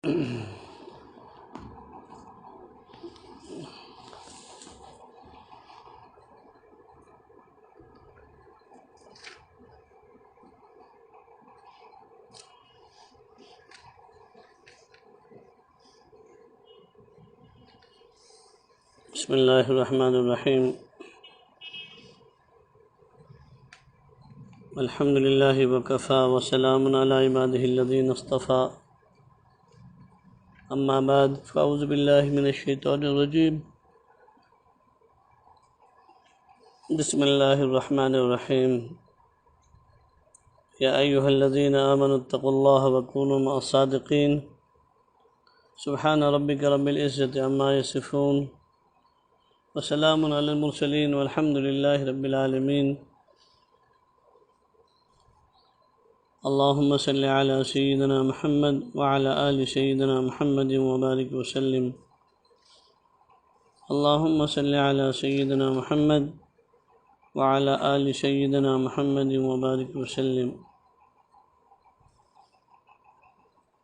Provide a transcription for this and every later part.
بسم اللہ الرحمن الرحیم الحمد للہ وکفیٰ وسلام علی عبادہ الذین اصطفیٰ اما بعد فاعوذ باللہ من الشیطان الرجیم بسم اللہ الرحمن الرحیم یا ایہا الذین آمنوا اتقوا اللہ وکونوا مع الصادقین سبحان ربک رب العزة عما یصفون وسلام علی المرسلین والحمد للہ رب العالمین اللہم صلی علی سیدنا محمد وعلی آل سیدنا محمد وبارک وسلم اللہم صلی علی سیدنا محمد وعلی آل سیدنا محمد وبارک وسلم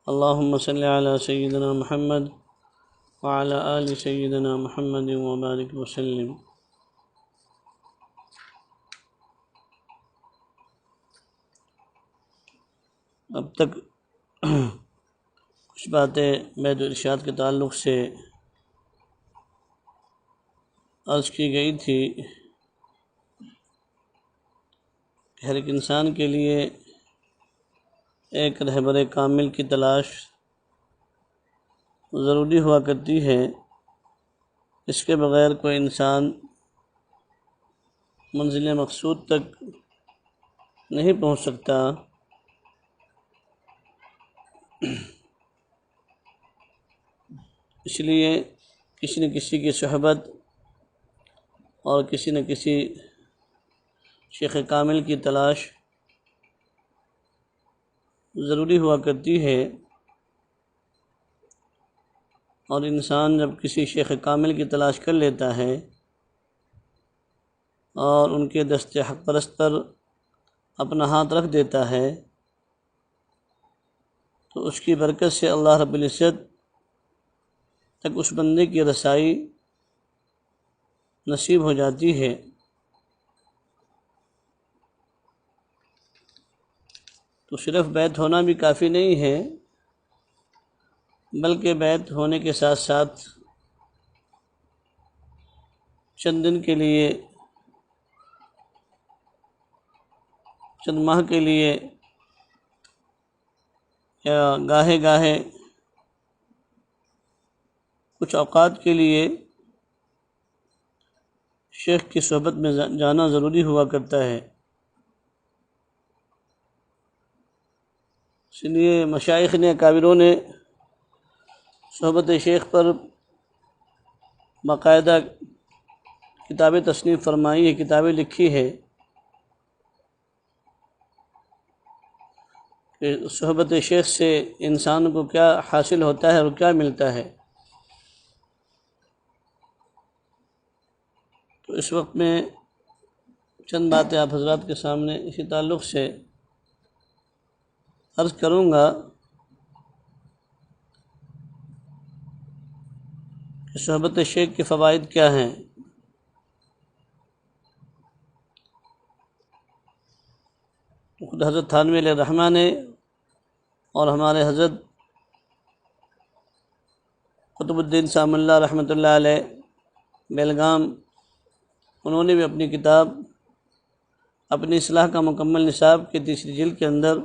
اللہم صلی علی سیدنا محمد وعلی آل سیدنا محمد وبارک وسلم اب تک کچھ باتیں بیت الارشاد کے تعلق سے عرض کی گئی تھی کہ ہر ایک انسان کے لیے ایک رہبر کامل کی تلاش ضروری ہوا کرتی ہے۔ اس کے بغیر کوئی انسان منزل مقصود تک نہیں پہنچ سکتا۔ اس لیے کسی نہ کسی کی صحبت اور کسی نہ کسی شیخ کامل کی تلاش ضروری ہوا کرتی ہے، اور انسان جب کسی شیخ کامل کی تلاش کر لیتا ہے اور ان کے دست حق پرست پر اپنا ہاتھ رکھ دیتا ہے تو اس کی برکت سے اللہ رب العزت تک اس بندے کی رسائی نصیب ہو جاتی ہے۔ تو صرف بیعت ہونا بھی کافی نہیں ہے، بلکہ بیعت ہونے کے ساتھ ساتھ چند دن کے لیے، چند ماہ کے لیے یا گاہے گاہے کچھ اوقات کے لیے شیخ کی صحبت میں جانا ضروری ہوا کرتا ہے۔ اس لیے مشائخ نے، اکابروں نے صحبت شیخ پر باقاعدہ کتابیں تصنیف فرمائی ہے، کتابیں لکھی ہے کہ صحبت شیخ سے انسان کو کیا حاصل ہوتا ہے اور کیا ملتا ہے۔ تو اس وقت میں چند باتیں آپ حضرات کے سامنے اسی تعلق سے عرض کروں گا کہ صحبت شیخ کے فوائد کیا ہیں۔ خود حضرت تھانوی علیہ الرحمہ نے اور ہمارے حضرت قطب الدین سام اللہ رحمۃ اللہ علیہ بیلگام، انہوں نے بھی اپنی کتاب اپنی اصلاح کا مکمل نصاب کے تیسری جلد کے اندر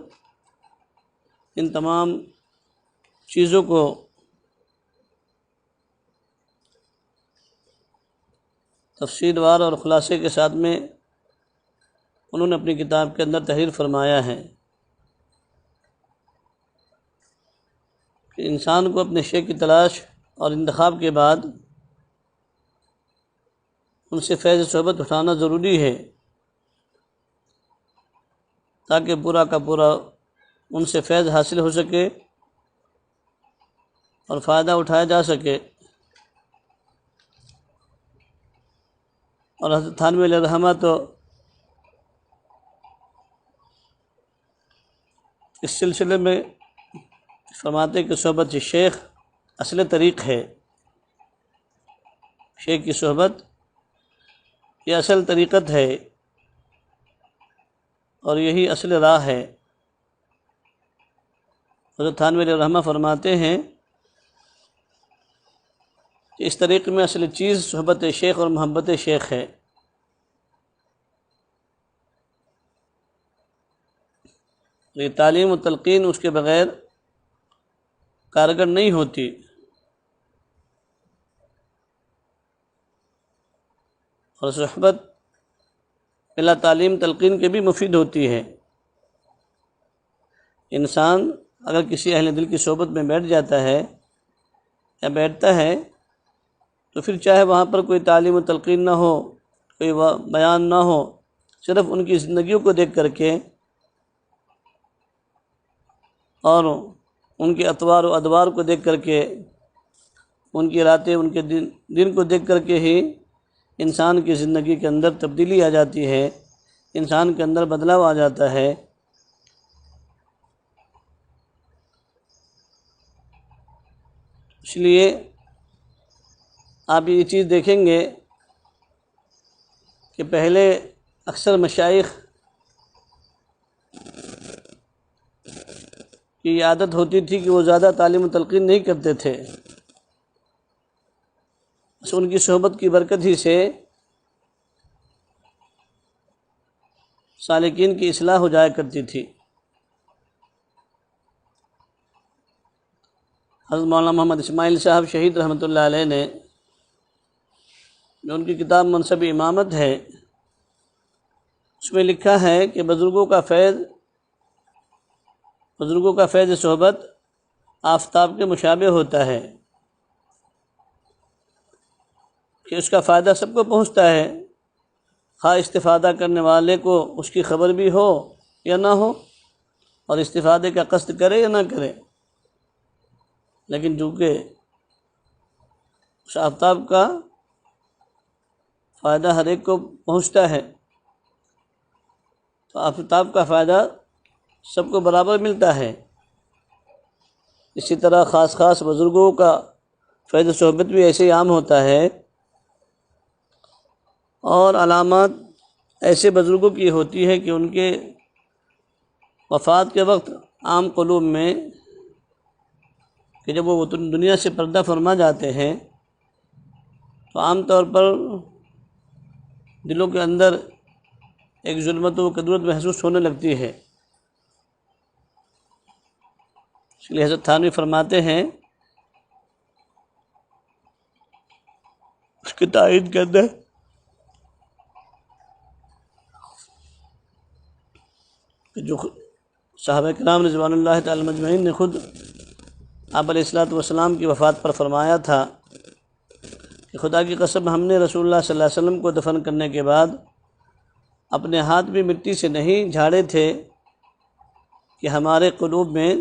ان تمام چیزوں کو تفصیل وار اور خلاصے کے ساتھ میں انہوں نے اپنی کتاب کے اندر تحریر فرمایا ہے کہ انسان کو اپنے شیخ کی تلاش اور انتخاب کے بعد ان سے فیض صحبت اٹھانا ضروری ہے، تاکہ پورا کا پورا ان سے فیض حاصل ہو سکے اور فائدہ اٹھایا جا سکے۔ اور حضرت تھانوی علیہ الرحمہ تو اس سلسلے میں فرماتے کہ صحبت شیخ اصل طریق ہے، شیخ کی صحبت یہ اصل طریقت ہے اور یہی اصل راہ ہے۔ حضرت تھانوی علیہ الرحمہ فرماتے ہیں کہ اس طریقے میں اصل چیز صحبت شیخ اور محبت شیخ ہے۔ یہ تعلیم و تلقین اس کے بغیر کارگر نہیں ہوتی۔ اور صحبت بلا تعلیم تلقین کے بھی مفید ہوتی ہے۔ انسان اگر کسی اہل دل کی صحبت میں بیٹھ جاتا ہے یا بیٹھتا ہے تو پھر چاہے وہاں پر کوئی تعلیم و تلقین نہ ہو، کوئی بیان نہ ہو، صرف ان کی زندگیوں کو دیکھ کر کے اور ان کے اطوار و ادوار کو دیکھ کر کے، ان کی راتیں، ان کے دن کو دیکھ کر کے ہی انسان کی زندگی کے اندر تبدیلی آ جاتی ہے، انسان کے اندر بدلاؤ آ جاتا ہے۔ اس لیے آپ یہ چیز دیکھیں گے کہ پہلے اکثر مشائخ کی یہ عادت ہوتی تھی کہ وہ زیادہ تعلیم و تلقین نہیں کرتے تھے، بس ان کی صحبت کی برکت ہی سے سالکین کی اصلاح ہو جایا کرتی تھی۔ حضرت مولانا محمد اسماعیل صاحب شہید رحمۃ اللہ علیہ نے جو ان کی کتاب منصب امامت ہے، اس میں لکھا ہے کہ بزرگوں کا فیض صحبت آفتاب کے مشابہ ہوتا ہے کہ اس کا فائدہ سب کو پہنچتا ہے، خواہ استفادہ کرنے والے کو اس کی خبر بھی ہو یا نہ ہو، اور استفادے کا قصد کرے یا نہ کرے، لیکن چونکہ اس آفتاب کا فائدہ ہر ایک کو پہنچتا ہے تو آفتاب کا فائدہ سب کو برابر ملتا ہے۔ اسی طرح خاص بزرگوں کا فیض صحبت بھی ایسے ہی عام ہوتا ہے، اور علامات ایسے بزرگوں کی ہوتی ہے کہ ان کے وفات کے وقت عام قلوب میں کہ جب وہ دنیا سے پردہ فرما جاتے ہیں تو عام طور پر دلوں کے اندر ایک ظلمت و کدورت محسوس ہونے لگتی ہے۔ اس لیے حضرت تھانوی فرماتے ہیں اس کی تائید کے اندر کہ جو صحابہ کرام رضوان اللہ تعالی مجمعین نے خود آپ علیہ الصلوۃ والسلام کی وفات پر فرمایا تھا کہ خدا کی قسم ہم نے رسول اللہ صلی اللہ علیہ وسلم کو دفن کرنے کے بعد اپنے ہاتھ بھی مٹی سے نہیں جھاڑے تھے کہ ہمارے قلوب میں،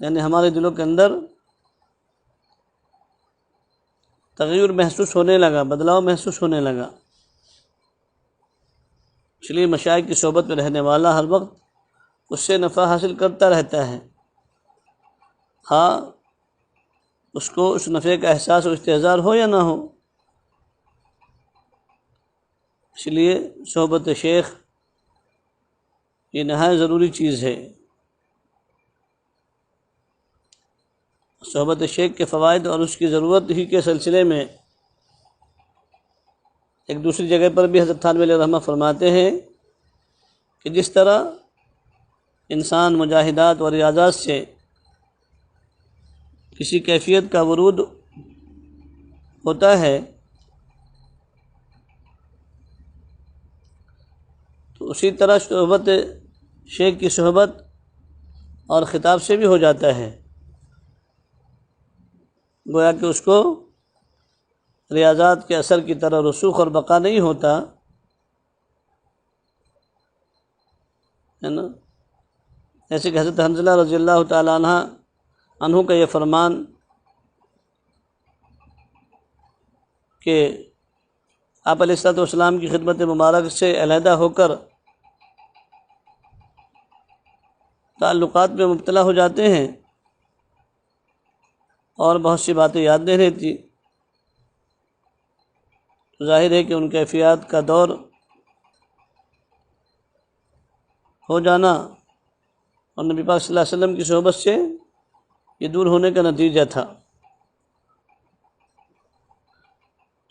یعنی ہمارے دلوں کے اندر تغیر محسوس ہونے لگا، بدلاؤ محسوس ہونے لگا۔ اس لیے مشائخ کی صحبت میں رہنے والا ہر وقت اس سے نفع حاصل کرتا رہتا ہے، ہاں اس کو اس نفع کا احساس و استحضار ہو یا نہ ہو۔ اس لیے صحبت شیخ یہ نہایت ضروری چیز ہے۔ صحبت شیخ کے فوائد اور اس کی ضرورت ہی کے سلسلے میں ایک دوسری جگہ پر بھی حضرت تھانوی علیہ الرحمہ فرماتے ہیں کہ جس طرح انسان مجاہدات و ریاضات سے کسی کیفیت کا ورود ہوتا ہے تو اسی طرح صحبت شیخ کی صحبت اور خطاب سے بھی ہو جاتا ہے، گویا کہ اس کو ریاضات کے اثر کی طرح رسوخ اور بقا نہیں ہوتا ہے نا۔ جیسے کہ حضرت حنظلہ رضی اللہ تعالیٰ عنہ کا یہ فرمان کہ آپ علیہ الصلوۃ والسلام کی خدمت مبارک سے علیحدہ ہو کر تعلقات میں مبتلا ہو جاتے ہیں اور بہت سی باتیں یاد نہیں رہتی، تو ظاہر ہے کہ ان کیفیات کا دور ہو جانا اور نبی پاک صلی اللہ علیہ وسلم کی صحبت سے یہ دور ہونے کا نتیجہ تھا۔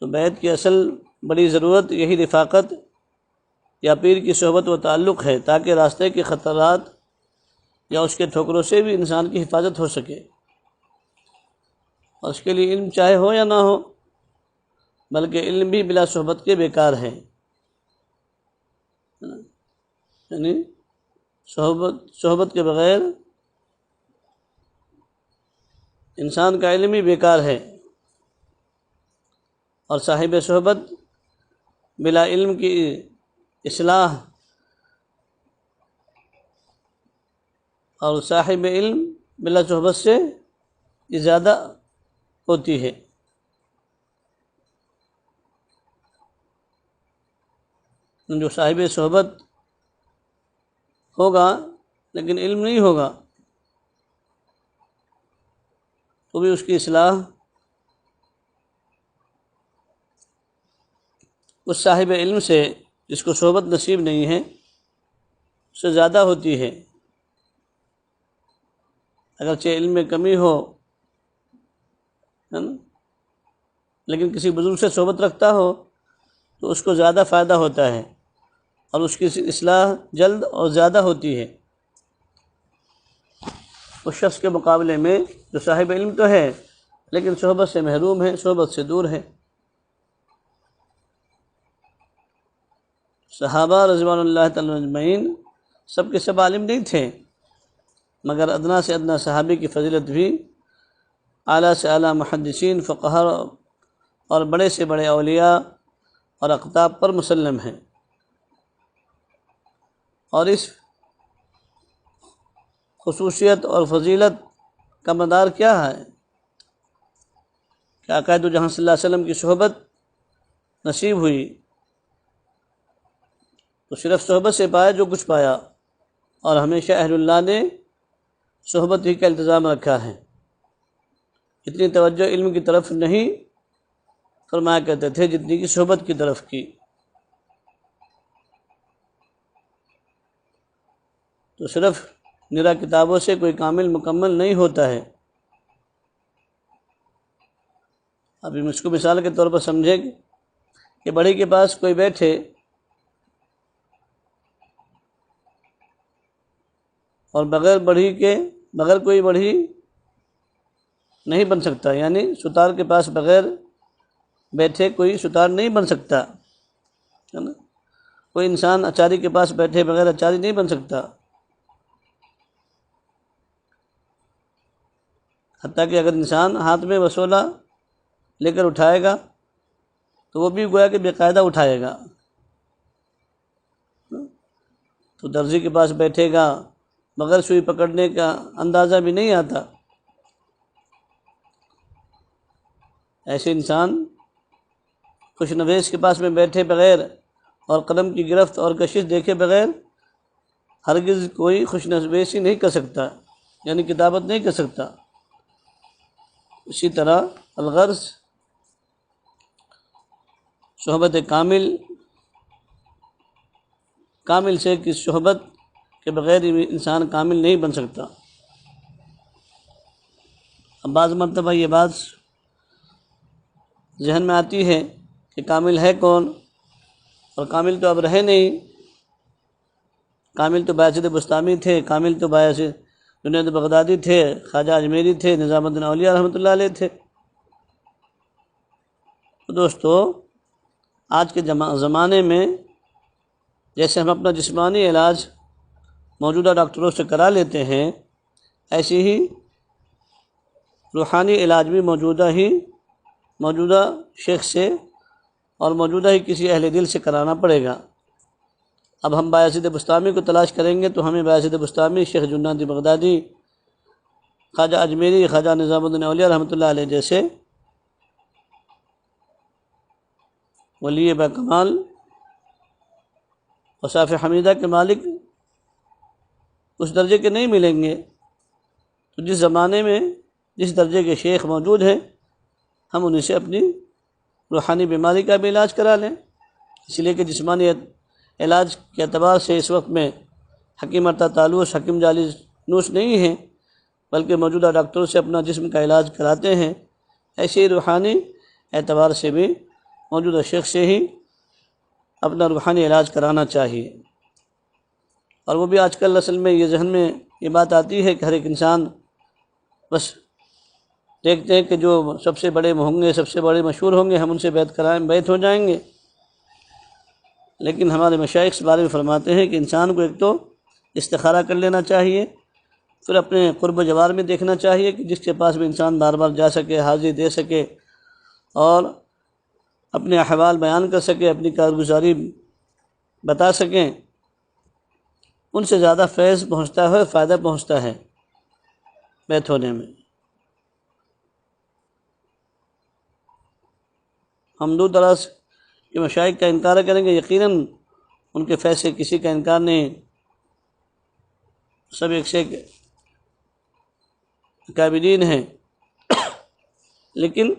تو بیعت کی اصل بڑی ضرورت یہی رفاقت یا پیر کی صحبت و تعلق ہے، تاکہ راستے کے خطرات یا اس کے ٹھوکروں سے بھی انسان کی حفاظت ہو سکے، اور اس کے لیے علم چاہے ہو یا نہ ہو، بلکہ علم بھی بلا صحبت کے بیکار ہے، یعنی صحبت کے بغیر انسان کا علم ہی بیکار ہے، اور صاحب صحبت بلا علم کی اصلاح اور صاحب علم بلا صحبت سے زیادہ ہوتی ہے۔ جو صاحب صحبت ہوگا لیکن علم نہیں ہوگا تو بھی اس کی اصلاح اس صاحب علم سے، جس کو صحبت نصیب نہیں ہے، اس سے زیادہ ہوتی ہے۔ اگرچہ علم میں کمی ہو ہے نا، لیکن کسی بزرگ سے صحبت رکھتا ہو تو اس کو زیادہ فائدہ ہوتا ہے اور اس کی اصلاح جلد اور زیادہ ہوتی ہے اس شخص کے مقابلے میں جو صاحب علم تو ہے لیکن صحبت سے محروم ہے، صحبت سے دور ہے۔ صحابہ رضوان اللہ تعالی اجمعین سب کے سب عالم نہیں تھے، مگر ادنا سے ادنا صحابی کی فضیلت بھی اعلیٰ سے اعلیٰ محدثین، فقہا اور بڑے سے بڑے اولیاء اور اقطاب پر مسلم ہیں۔ اور اس خصوصیت اور فضیلت کا مدار کیا ہے کہ آقا دو جہاں صلی اللہ علیہ وسلم کی صحبت نصیب ہوئی تو صرف صحبت سے پایا جو کچھ پایا، اور ہمیشہ اہل اللہ نے صحبت ہی کا التزام رکھا ہے۔ اتنی توجہ علم کی طرف نہیں فرمایا کرتے تھے جتنی کی صحبت کی طرف کی۔ تو صرف نرا کتابوں سے کوئی کامل مکمل نہیں ہوتا ہے۔ ابھی اس کو مثال کے طور پر سمجھے کہ بڑھئی کے پاس کوئی بیٹھے اور بغیر کوئی بڑھئی نہیں بن سکتا، یعنی ستار کے پاس بغیر بیٹھے کوئی ستار نہیں بن سکتا ہے نا۔ کوئی انسان اچاری کے پاس بیٹھے بغیر اچاری نہیں بن سکتا، حتیٰ کہ اگر انسان ہاتھ میں وسولہ لے کر اٹھائے گا تو وہ بھی گویا کہ باقاعدہ اٹھائے گا۔ تو درزی کے پاس بیٹھے گا بغیر سوئی پکڑنے کا اندازہ بھی نہیں آتا۔ ایسے انسان خوش نویس کے پاس میں بیٹھے بغیر اور قلم کی گرفت اور کشش دیکھے بغیر ہرگز کوئی خوش نویسی نہیں کر سکتا، یعنی کتابت نہیں کر سکتا۔ اسی طرح الغرض صحبت کامل سے کہ صحبت کے بغیر انسان کامل نہیں بن سکتا۔ اب بعض مرتبہ یہ بات ذہن میں آتی ہے کہ کامل ہے کون، اور کامل تو اب رہے نہیں۔ کامل تو بایزید بستامی تھے، کامل تو جنید بغدادی تھے، خواجہ اجمیری تھے، نظام الدین اولیاء رحمۃ اللہ علیہ تھے۔ تو دوستو، آج کے زمانے میں جیسے ہم اپنا جسمانی علاج موجودہ ڈاکٹروں سے کرا لیتے ہیں، ایسی ہی روحانی علاج بھی موجودہ شیخ سے اور موجودہ ہی کسی اہل دل سے کرانا پڑے گا۔ اب ہم بایزید بستامی کو تلاش کریں گے تو ہمیں بایزید بستامی، شیخ جنید بغدادی، خواجہ اجمیری، خواجہ نظام الدین اولیاء رحمۃ اللہ علیہ جیسے ولی با کمال اوصاف حمیدہ کے مالک اس درجے کے نہیں ملیں گے۔ تو جس زمانے میں جس درجے کے شیخ موجود ہیں ہم انہیں سے اپنی روحانی بیماری کا بھی علاج کرا لیں، اس لیے کہ جسمانی علاج کے اعتبار سے اس وقت میں حکیم ارتا تالوس، حکیم جعلی نوش نہیں ہیں، بلکہ موجودہ ڈاکٹروں سے اپنا جسم کا علاج کراتے ہیں۔ ایسے ہی روحانی اعتبار سے بھی موجودہ شیخ سے ہی اپنا روحانی علاج کرانا چاہیے۔ اور وہ بھی آج کل اصل میں یہ ذہن میں یہ بات آتی ہے کہ ہر ایک انسان بس دیکھتے ہیں کہ جو سب سے بڑے ہوں گے، سب سے بڑے مشہور ہوں گے، ہم ان سے بیعت ہو جائیں گے۔ لیکن ہمارے مشائخ اس بارے میں فرماتے ہیں کہ انسان کو ایک تو استخارہ کر لینا چاہیے، پھر اپنے قرب و جوار میں دیکھنا چاہیے کہ جس کے پاس بھی انسان بار بار جا سکے، حاضری دے سکے اور اپنے احوال بیان کر سکے، اپنی کارگزاری بتا سکیں، ان سے زیادہ فیض پہنچتا ہے، فائدہ پہنچتا ہے بیعت ہونے میں۔ ہم دور دراز کے مشائخ کا انکار کریں گے، یقیناً ان کے فیض سے کسی کا انکار نہیں، سب ایک سے ایک اکابرین ہیں، لیکن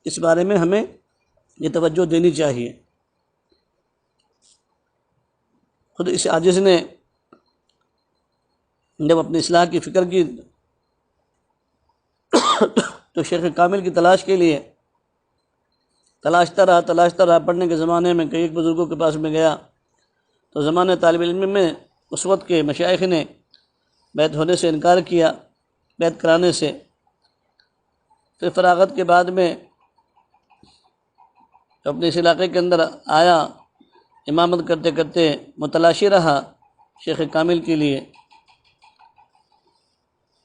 اس بارے میں ہمیں یہ توجہ دینی چاہیے۔ خود اس عاجز نے جب اپنی اصلاح کی فکر کی تو شیخ کامل کی تلاش کے لیے تلاشتا رہا۔ پڑھنے کے زمانے میں کئی بزرگوں کے پاس میں گیا تو زمانے طالب علم میں اس وقت کے مشائخ نے بیعت ہونے سے انکار کیا، بیعت کرانے سے۔ پھر فراغت کے بعد میں اپنے اس علاقے کے اندر آیا، امامت کرتے کرتے متلاشی رہا شیخ کامل کے لیے۔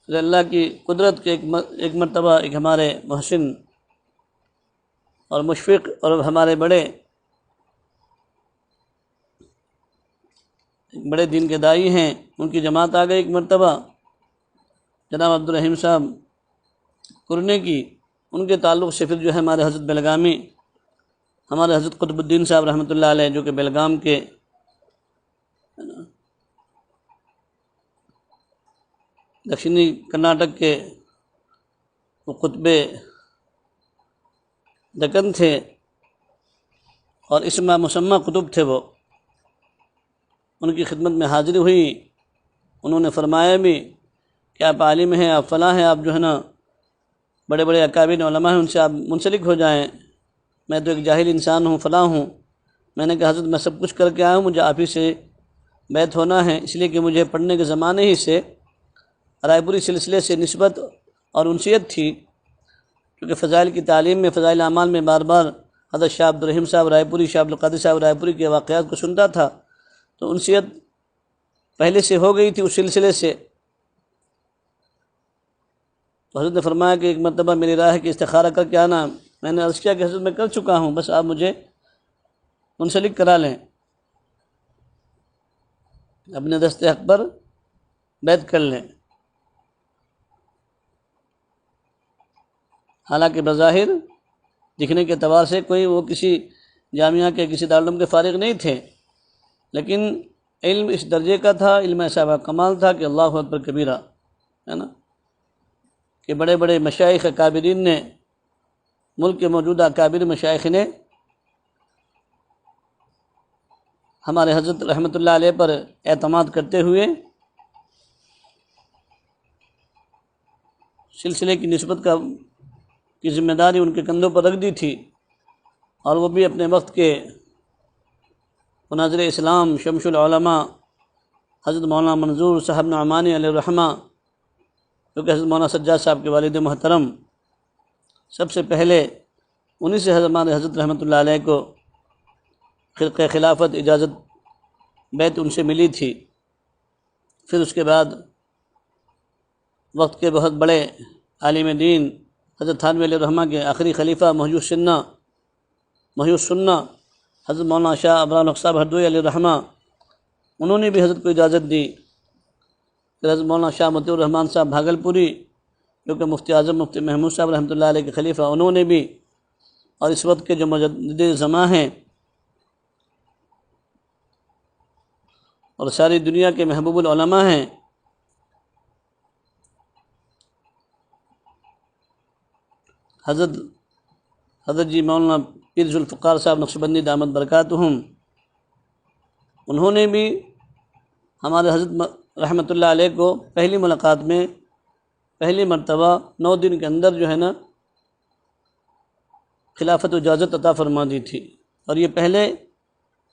پھر اللہ کی قدرت کے ایک مرتبہ ایک ہمارے محسن اور مشفق اور ہمارے بڑے دین کے داعی ہیں، ان کی جماعت آ گئی ایک مرتبہ، جناب عبدالرحیم صاحب کرنے کی، ان کے تعلق سے پھر جو ہے ہمارے حضرت بیلگامی، ہمارے حضرت قطب الدین صاحب رحمۃ اللہ علیہ، جو کہ بیلگام کے دکشنی کرناٹک کے وہ قطب دکن تھے اور اسم مسمى قطب تھے، وہ ان کی خدمت میں حاضری ہوئی۔ انہوں نے فرمایا بھی کہ آپ عالم ہیں، آپ فلاں ہیں، آپ جو ہے نا بڑے بڑے اکابر علماء ہیں، ان سے آپ منسلک ہو جائیں، میں تو ایک جاہل انسان ہوں، فلاں ہوں۔ میں نے کہا حضرت میں سب کچھ کر کے آیا ہوں، مجھے آپ ہی سے بیعت ہونا ہے، اس لیے کہ مجھے پڑھنے کے زمانے ہی سے رائے پوری سلسلے سے نسبت اور انسیت تھی، کیونکہ فضائل کی تعلیم میں، فضائل اعمال میں بار بار حضرت شاہ عبدالرحیم صاحب رائے پوری، شاہ عبدالقادر صاحب رائے پوری کے واقعات کو سنتا تھا، تو انسیت پہلے سے ہو گئی تھی اس سلسلے سے۔ تو حضرت نے فرمایا کہ ایک مرتبہ میری راہ ہے کہ استخارہ کر کے آنا۔ میں نے عرض کیا کہ حضرت میں کر چکا ہوں، بس آپ مجھے منسلک کرا لیں، اپنے دست حق پر بیعت کر لیں۔ حالانکہ بظاہر دکھنے کے اعتبار سے کوئی وہ کسی جامعہ کے، کسی دارالعلوم کے فارغ نہیں تھے، لیکن علم اس درجے کا تھا، علم ایسا کمال تھا کہ اللہ اکبر کبیرہ، ہے نا، کہ بڑے بڑے مشائخ اکابرین نے، ملک کے موجودہ اکابر مشائخ نے ہمارے حضرت رحمۃ اللہ علیہ پر اعتماد کرتے ہوئے سلسلے کی نسبت کی ذمہ داری ان کے کندھوں پر رکھ دی تھی، اور وہ بھی اپنے وقت کے مناظر اسلام، شمس العلماء حضرت مولانا منظور صاحب نعمانی علیہ الرحمہ، جو کہ حضرت مولانا سجاد صاحب کے والد محترم، سب سے پہلے انہی سے ہمارے حضرت رحمۃ اللہ علیہ کو خرقہ خلافت اجازت بیعت ان سے ملی تھی۔ پھر اس کے بعد وقت کے بہت بڑے عالم دین حضرت تھانوی علیہ الرحمہ کے آخری خلیفہ محی السنہ حضرت مولانا شاہ ابرار الحق صاحب ہردوئی علیہ الرحمہ، انہوں نے بھی حضرت کو اجازت دی۔ پھر حضرت مولانا شاہ مطیع الرحمن صاحب بھاگلپوری، جو کہ مفتی اعظم مفتی محمود صاحب رحمۃ اللہ علیہ کے خلیفہ، انہوں نے بھی، اور اس وقت کے جو مجدد زماں ہیں اور ساری دنیا کے محبوب العلماء ہیں، حضرت جی مولانا پیر ذوالفقار صاحب نقشبندی دامت برکاتہم، انہوں نے بھی ہمارے حضرت رحمۃ اللہ علیہ کو پہلی ملاقات میں پہلی مرتبہ 9 دن کے اندر جو ہے نا خلافت و اجازت عطا فرما دی تھی، اور یہ پہلے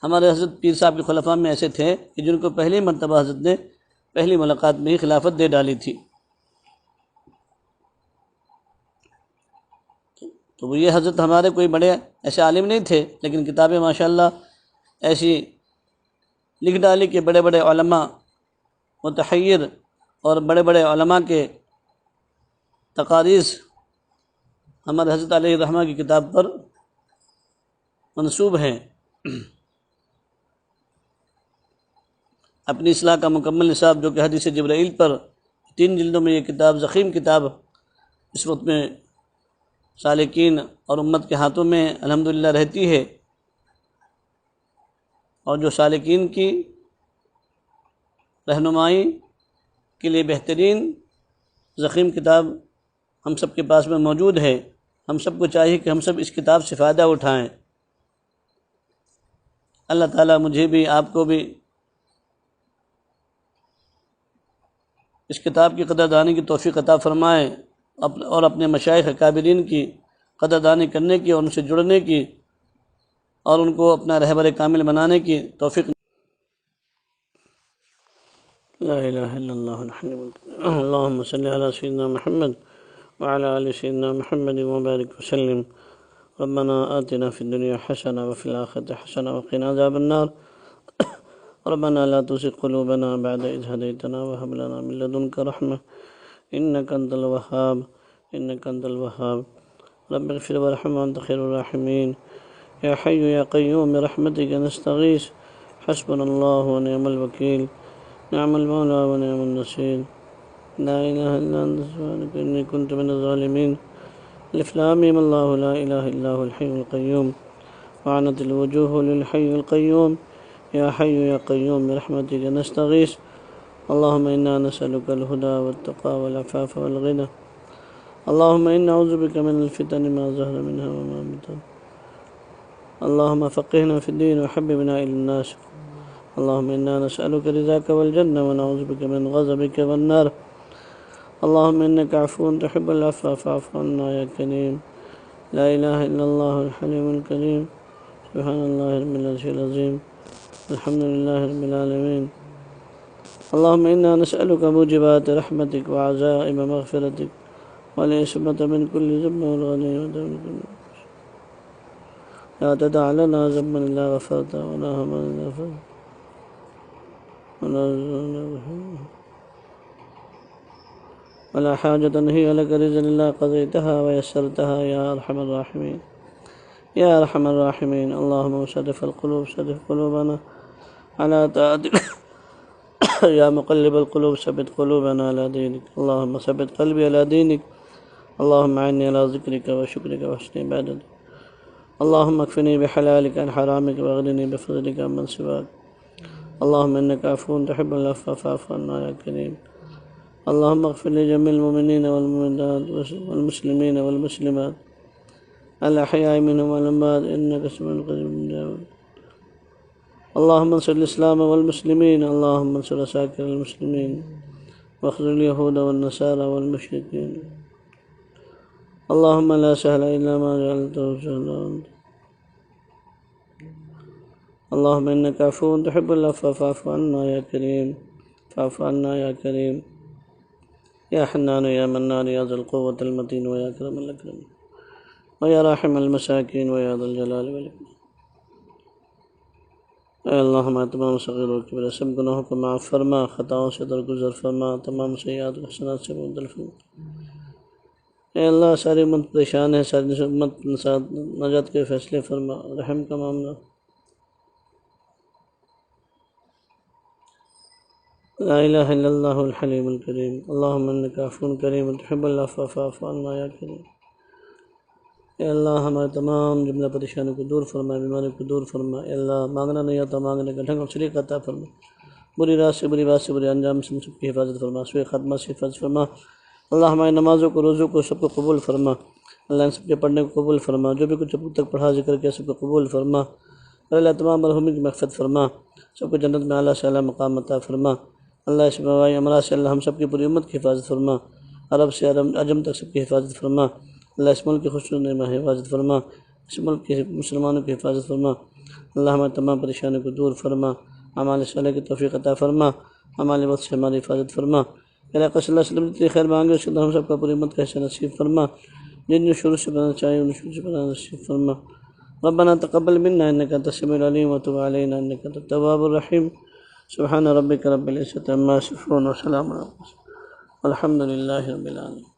ہمارے حضرت پیر صاحب کے خلفاء میں ایسے تھے کہ جن کو پہلی مرتبہ حضرت نے پہلی ملاقات میں ہی خلافت دے ڈالی تھی۔ تو وہ یہ حضرت ہمارے کوئی بڑے ایسے عالم نہیں تھے، لیکن کتابیں ماشاءاللہ ایسی لکھ ڈالی کہ بڑے بڑے علماء متحیر اور بڑے بڑے علماء کے تقاریض ہمارے حضرت علیہ الرحمہ کی کتاب پر منسوب ہیں۔ اپنی اصلاح کا مکمل نصاب جو کہ حدیث جبرائیل پر 3 جلدوں میں یہ کتاب ضخیم کتاب اس وقت میں سالکین اور امت کے ہاتھوں میں الحمدللہ رہتی ہے، اور جو سالکین کی رہنمائی کے لیے بہترین ضخیم کتاب ہم سب کے پاس میں موجود ہے۔ ہم سب کو چاہیے کہ ہم سب اس کتاب سے فائدہ اٹھائیں۔ اللہ تعالیٰ مجھے بھی آپ کو بھی اس کتاب کی قدردانی کی توفیق عطا فرمائے، اور اپنے مشائخ اکابرین کی قدردانی کرنے کی اور ان سے جڑنے کی اور ان کو اپنا رہبر کامل بنانے کی توفیق۔ لا الہ الا اللہ الحلیم الکریم، اللہم صلی علی سیدنا محمد وعلی آل سیدنا محمد وبارک وسلم۔ ربنا آتنا فی الدنیا حسنہ وفی الآخرۃ حسنہ وقنا عذاب النار۔ ربنا لا تزغ قلوبنا بعد إذ هديتنا وهب لنا من لدنك رحمة إنك أنت الوهاب رب اغفر وارحم وأنت خير الراحمين يا حي يا قيوم برحمتك نستغيث حسبنا الله ونعم الوكيل نعم المولى ونعم النصير لا إله إلا أنت سبحانك إني كنت من الظالمين ألف لام ميم الله لا إله إلا هو الحي القيوم وعنت الوجوه للحي القيوم يا حي يا قيوم برحمتك نستغيث اللهم إنا نسألك الهدى والتقى والعفاف والغنى اللهم إنا نعوذ بك من الفتن ما ظهر منها وما بطن اللهم فقهنا في الدين وحببنا إلى الناس اللهم إنا نسألك رضاك والجنة ونعوذ بك من غضبك والنار اللهم إنك عفو تحب العفو فاعف عنا يا كريم لا إله إلا الله الحليم الكريم سبحان الله رب العرش العظيم الحمد لله رب العالمين اللهم إنا نسألك موجبات رحمتك وعزائم مغفرتك والعصمة من كل ذنب والغنيمة من كل لا تدع لنا ذنبا إلا غفرته ولا هما إلا غفرته ولا حاجة هي لك رزق إلا قضيتها ويسرتها يا أرحم الراحمين يا أرحم الراحمين اللهم صرف القلوب صرف قلوبنا على طاعتك يا مقلب القلوب ثبت قلوبنا على دينك اللهم ثبت قلبي على دينك اللهم أعني على ذكرك وشكرك وحسن عبادتك اللهم اكفني بحلالك عن حرامك واغنني بفضلك عمن سواك اللهم إنك عفو تحب العفو فاعف عنا يا كريم اللهم اغفر لجميع المؤمنين والمؤمنات والمسلمين والمسلمات الأحياء منهم والأموات إنك سميع قريب مجيب اللهم انصر الإسلام والمسلمين اللهم انصر عساكر المسلمين واخذل اليهود والنصارى والمشركين اللهم لا سهل إلا ما جعلته سهلا اللهم إنك عفو تحب العفو فاعف عنا يا كريم فاعف عنا يا كريم يا حنان يا منان يا ذا القوة المتين ويا أكرم الأكرمين ويا راحم المساكين ويا ذا الجلال والإكرام اے اللہ ہمارے تمام صغیر و کبیرہ سب گناہوں کو معاف فرما، خطاؤں سے درگزر فرما، تمام سیئات و حسنات سے مبدل فرما۔ اے اللہ ساری امت پریشان ہے، ساری امت نجات کے فیصلے فرما، رحم کا معاملہ لا الہ الا اللہ الحلیم الکریم اللہم انک عفو کریم تحب العفو فاعف عنا یا کریم۔ اے اللہ ہمارے تمام جملہ پریشانیوں کو دور فرما، بیماریوں کو دور فرما۔ اے اللہ مانگنا نہیں آتا مانگنے کا ڈھنگ اور طریقہ عطا فرما، بری رات سے بری بات سے بری انجام سے ہم سب کی حفاظت فرما، سوء خاتمہ سے حفاظت فرما۔ اللہ ہماری نمازوں کو روزوں کو سب کو قبول فرما۔ اللہ ان سب کے پڑھنے کو قبول فرما، جو بھی کچھ اب تک پڑھا ذکر کیا سب کو قبول فرما، اللہ تمام مرحومین کی مغفرت فرما، سب کو جنت میں اعلیٰ سے اعلیٰ مقام عطا فرما۔ اللہ اس وبائی امراض سے اللہ ہم سب کی پوری امت کی حفاظت فرما، عرب سے عجم تک سب کی حفاظت فرما۔ اللہ اس ملک کی خوشنود میں حفاظت فرما، اس ملک کے مسلمانوں کی حفاظت فرما۔ اللہ ہمارے تمام پریشانیوں کو دور فرما، اعمال صالح کی توفیق عطا فرما، اعمال وقت سے ہماری حفاظت فرما۔ اللہ صلی اللہ علیہ وسلم جتنی خیر مانگے اس کے اندر ہم سب کا پوری امت کا حصہ نصیب فرما، جن شروع سے بنانا چاہیے ان شروع سے بنانا نصیب فرما۔ ربنا تقبل منا انك انت السميع العليم وتب علينا انك انت التواب الرحيم۔ سبحان ربك رب العزة عما يصفون وسلام على المرسلين والحمد لله رب العالمين۔